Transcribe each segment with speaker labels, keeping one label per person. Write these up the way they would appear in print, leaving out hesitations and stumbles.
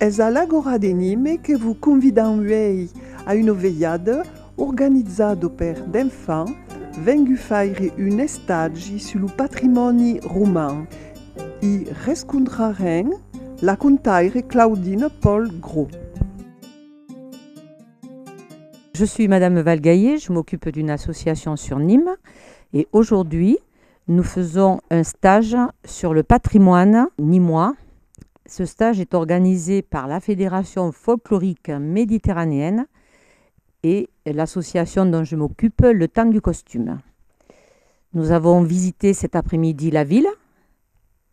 Speaker 1: Es a l'Agora de Nîmes que vous convidons à une veillade organisée per d'enfants venus faire un stage sur le patrimoine romain. I rescontrarem la contaire Claudine Paul Gros.
Speaker 2: Je suis Madame Valgaillet, je m'occupe d'une association sur Nîmes et aujourd'hui nous faisons un stage sur le patrimoine nîmois. Ce stage est organisé par la Fédération folklorique méditerranéenne et l'association dont je m'occupe, Le Temps du costume. Nous avons visité cet après-midi la ville,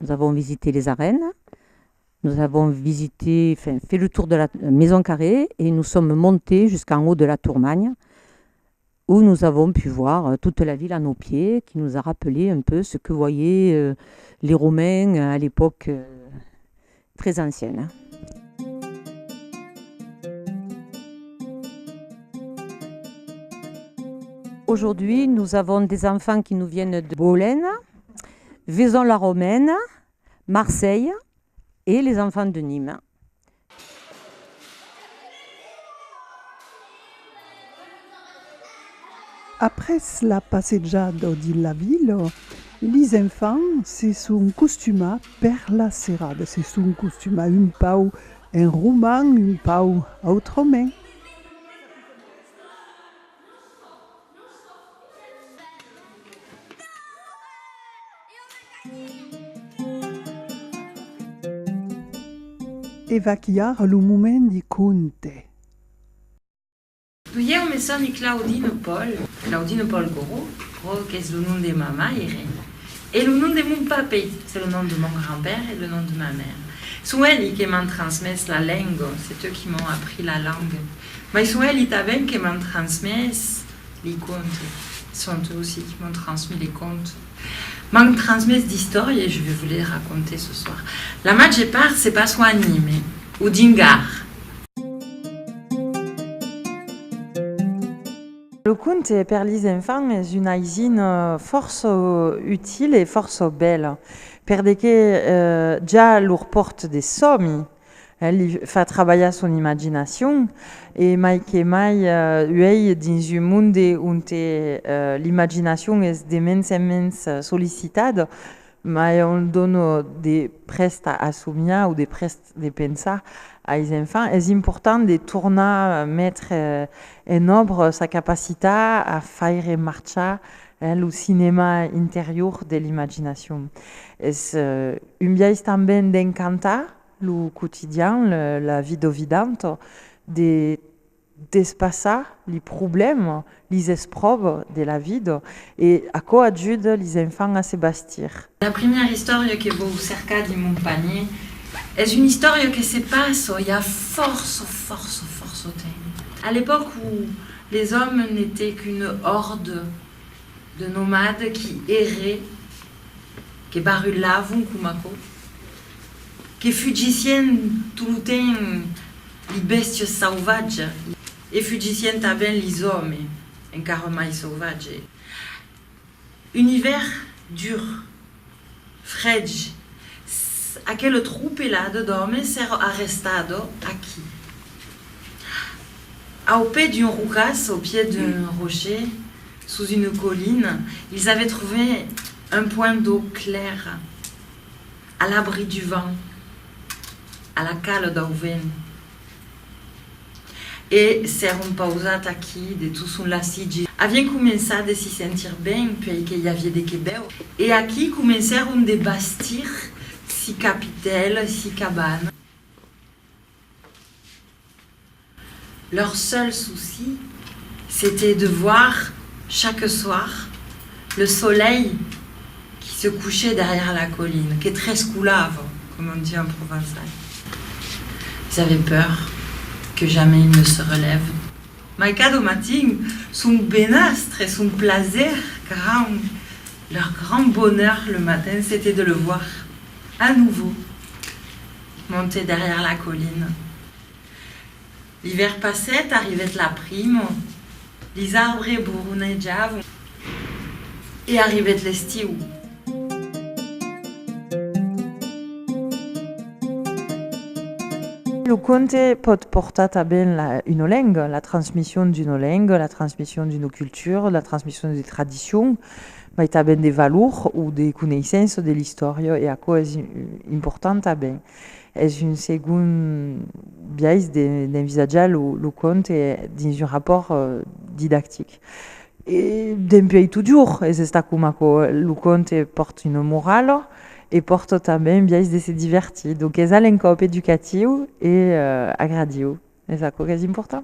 Speaker 2: nous avons visité les arènes, nous avons fait le tour de la Maison Carrée et nous sommes montés jusqu'en haut de la Tourmagne où nous avons pu voir toute la ville à nos pieds, qui nous a rappelé un peu ce que voyaient les Romains à l'époque très ancienne. Aujourd'hui, nous avons des enfants qui nous viennent de Bolène, Vaison-la-Romaine, Marseille et les enfants de Nîmes.
Speaker 1: Après la passeggiata dans la ville, les enfants se sont costumés per la serrade. Se sont costumés un peu en roman, un peu autrement. Evacuar le moment di conte.
Speaker 3: Eu me sono Claudine Paul Gros, qui est le nom de ma mère, et le nom de mon papa, c'est le nom de mon grand-père et le nom de ma mère. C'est eux qui m'ont transmis la langue, c'est eux qui m'ont appris la langue. Mais c'est eux qui m'ont transmis les contes. Ce sont eux aussi qui m'ont transmis les contes. M'ont transmis d'histoires et je vais vous les raconter ce soir. La majeure part, c'est pas soit Nîmes ou Dingar.
Speaker 4: Le conte per les enfants est une usine force utile et force belle. Perché già leur porte des sommes, elle fait travailler son imagination et mai che mai dans un monde où l'imagination est de mens en mens sollicitada, mais on donne des prestes à soigner ou des prestes de penser à les enfants. C'est important de tourner, mettre en œuvre sa capacité à faire marcher le cinéma intérieur de l'imagination. C'est un biais tambien d'encantar le quotidien, la vie vivante, d'espacer les problèmes, les épreuves de la vie et à quoi aide les enfants à se bâtir.
Speaker 3: La première histoire que vous cercez de mon panier est une histoire qui se passe il y a force au temps. À l'époque où les hommes n'étaient qu'une horde de nomades qui erraient, qui barulavam kumako, qui fugissaient tout le temps les bestiaux sauvages et fugissaient também les hommes, encore mais sauvages. Univers dur, fredge, aquele troupelado d'hommes ser arrestado aqui. Au pied d'une roucasse, au pied d'un rocher, sous une colline, ils avaient trouvé un point d'eau claire, à l'abri du vent, à la cale d'un vent. Et s'erano pausati aqui de tout son lassigi. Avaient commencé à se sentir bien, puis qu'il y avait des quebeux. Et aqui commençaram a bâtir si capitelles, si cabanes. Leur seul souci, c'était de voir chaque soir le soleil qui se couchait derrière la colline, qui est très scoulave, comme on dit en provençal. Ils avaient peur que jamais il ne se relève. Mais cada matin, son bénastre et son plaisir grand, leur grand bonheur le matin, c'était de le voir à nouveau monter derrière la colline. L'hiver passait, arrivait la prime, les arbres bourronnejaient et arrivait l'estiu.
Speaker 4: Le conte pot portar també une langue, la transmission d'une langue, la transmission d'une culture, la transmission des traditions, mais també des valeurs ou des connaissances de l'histoire, et à quoi est important també. És un segon biais d'envisajar le conte dans un rapport didactique. Et d'un pays tout dur, és esta com que le conte porte une morale, et porte també un biais de se divertir. Donc, és un cop educatiu et agradiu. És això que és important.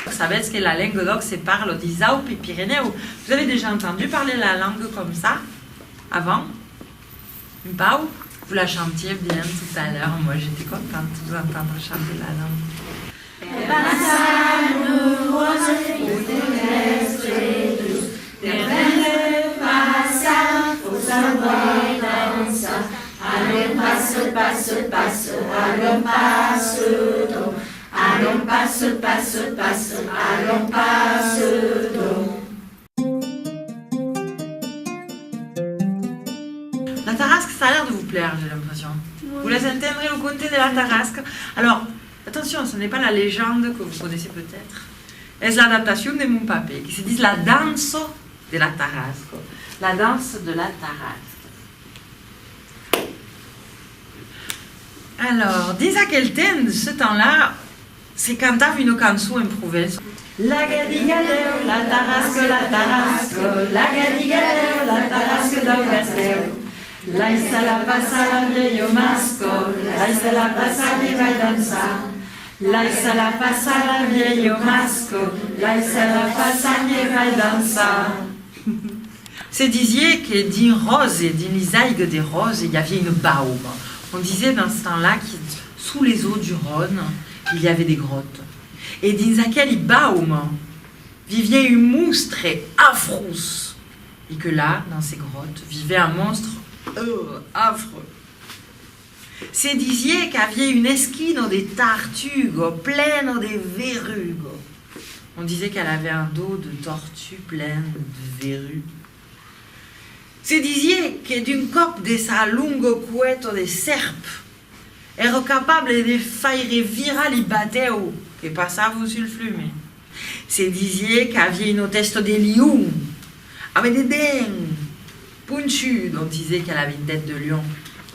Speaker 3: Vous savez ce que la langue d'Oc se parle des Alpes et Pyrénées. Vous avez déjà entendu parler la langue comme ça avant? Une pau? Vous la chantiez bien tout à l'heure. Moi, j'étais contente de vous entendre chanter la langue.
Speaker 5: Allons, passe, passe, passe, allons, passe, donc. Allons, passe, passe, passe, allons, passe, donc.
Speaker 3: La Tarasque, ça a l'air de vous plaire, j'ai l'impression. Vous les entendrez le conte de la Tarasque. Alors, attention, ce n'est pas la légende que vous connaissez peut-être. C'est l'adaptation de mon papé, qui se dit la danse de la Tarasque. La danse de la Tarasque. Alors, dis à quel temps de ce temps-là, c'est cantava une chanson en Provence. La gadigaleu, la Tarasque, la gadigaleu, la Tarasque del Castell. Là, il se la passa la vieille au masco, là, il se la passa di vai dansa. Là, il se la passa la vieille au masco, là, il se la passa di vai dansa. C'est disiez que d'une rose et d'une isaïgue des roses, il y avait une baube. On disait dans ce temps-là que sous les eaux du Rhône, il y avait des grottes. Et dans aquel baum vivait une monstre affreux. Et que là, dans ces grottes, vivait un monstre affreux. C'est disiez qu'il y avait une esquine des tartugues pleine de verrues. On disait qu'elle avait un dos de tortue pleine de verrues. C'est disiez que d'une cope de sa longue couette de serpe, era capable de faire virer les bateaux qui passaient sur le fleuve. C'est disiez qu'il y avait une hôtesse de lion, avec des dents pointues, on disait qu'elle avait une tête de lion,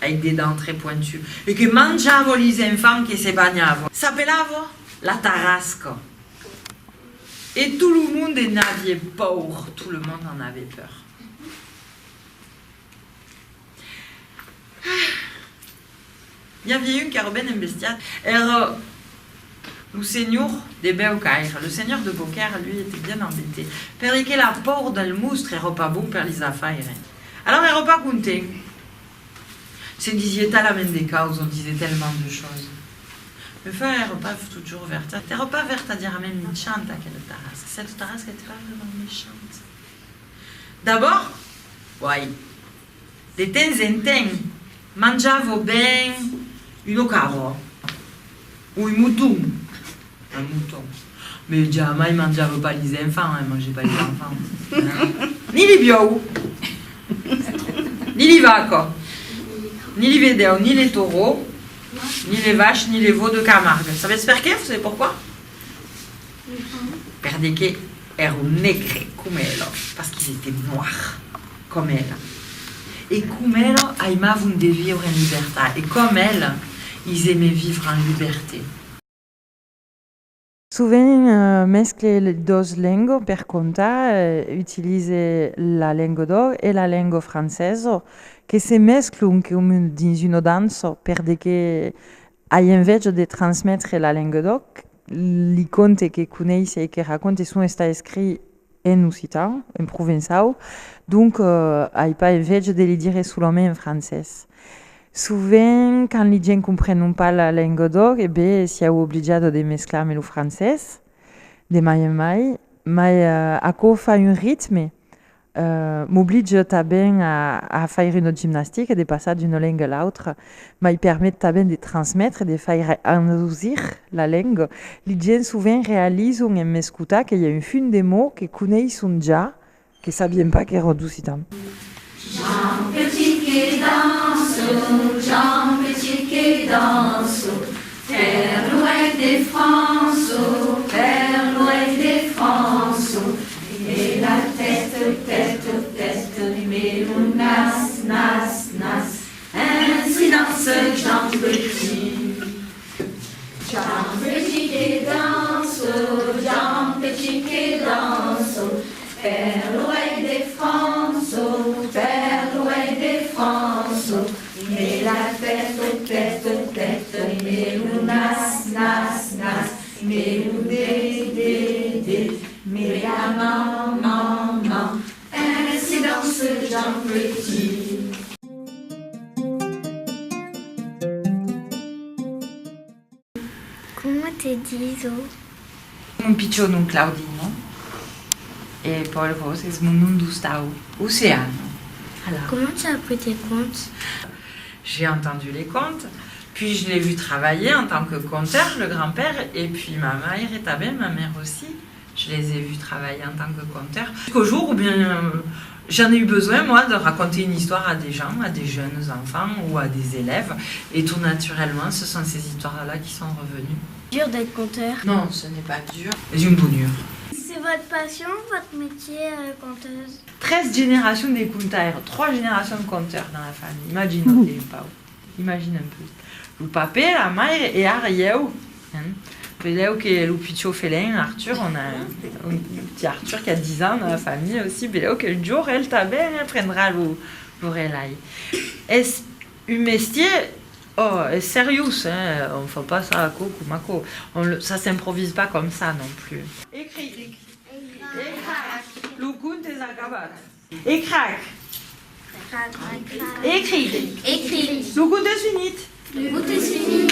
Speaker 3: avec des dents très pointues, et que mangeava les enfants qui se bagnaient. S'appelait la Tarasque. Et tout le monde en avait peur, tout le monde en avait peur. Il y avait une qui avait une bestiale. Era le seigneur de Beaucaire. Le seigneur de Beaucaire, lui, était bien embêté. Parce que la porte del monstre n'était pas bon pour les affaires. Alors, il n'était pas content. C'est disait tellement des causes, on disait tellement de choses. Le feu n'était pas toujours vert. Elle n'était pas verte à dire même méchante à quelle Tarasque. Cette Tarasque était pas vraiment méchante. D'abord, oui, de temps en temps, mangiavo bien une carro ou un mouton. Un mouton. Mais jamais il ne mangeava pas les enfants, il ne mangeait pas les enfants. Ni les bio, ni les vaches, ni les védères, ni les taureaux, ni les vaches, ni les veaux de Camargue. Vous savez vous savez pourquoi? Parce qu'ils étaient nègres comme elle, parce qu'ils étaient noirs comme elle. Et comme elle, ils aimaient vivre en liberté. Et comme elle, ils aimaient vivre en liberté.
Speaker 4: Souvent, mescler les deux langues per contar, utiliser la langue d'or et la langue française, que se mesclent comme dans une danse, parce que invece de transmettre la langue d'oc, li conte che coneix e che racconte sono sta scrit en occitan, en provençal, donc ai pas invece de li dire solament en francès. Souvent, quand les gens ne comprennent pas la langue d'oc, si sont obligés de mescler avec le français, de mai en mai, mais ako fa un rythme, m'oblige tabien à faire une gymnastique et de passer d'une langue à l'autre, mais il permet tabien de transmettre, de faire enrichir la langue. Les gens souvent réalisent en m'écoutant qu'il y a une fin de mots qu'ils connaissent déjà, qu'ils ne savaient pas qu'ils étaient d'occitan.
Speaker 5: Jean petit qui danse, Jean petit qui danse, Père l'ouest de France, Père l'ouest de France, et la tête, tête, mais on nas, ainsi danse Jean petit. Jean petit qui danse, Jean petit qui danse, Père l'ouest de France, Père l'ouest de France, mais la tête, tête, tête, mais on nas, mais on dé, mais la maman, ainsi danse Jean petit.
Speaker 6: Come ti dico?
Speaker 3: Un piccione Claudino e poi le cose smunundu stau Oceano. Alors,
Speaker 6: Comment tu as appris tes contes?
Speaker 3: j'ai entendu les contes, puis je l'ai vu travailler en tant que conteur, le grand-père, et puis ma mère et ta belle, ma mère aussi. Je les ai vus travailler en tant que conteur. Jusqu'au jour où bien j'en ai eu besoin, moi, de raconter une histoire à des gens, à des jeunes enfants ou à des élèves. Et tout naturellement, ce sont ces histoires-là qui sont revenues.
Speaker 6: Dur d'être conteur.
Speaker 3: Non, ce n'est pas dur. C'est une bonheur.
Speaker 6: C'est votre passion, votre métier, conteuse?
Speaker 3: 13 générations de conteurs, 3 générations de conteurs dans la famille. Imagine, imagine un peu. Le papa, la mère et Ariel. Beleu qui est le piccio félin, Arthur, on a un petit Arthur qui a 10 ans dans la famille aussi. Beleu que le jour, elle tabelle, prendra le relais. Est-ce un métier? Oh, est sérieux, hein? On ne fait pas ça à coco ou maco. Ça ne s'improvise pas comme ça non plus. Écris. Écrac. Le compte est acabat. Écrac. Écris.
Speaker 6: Écrit.
Speaker 3: Le compte est fini.
Speaker 6: Le goût est fini.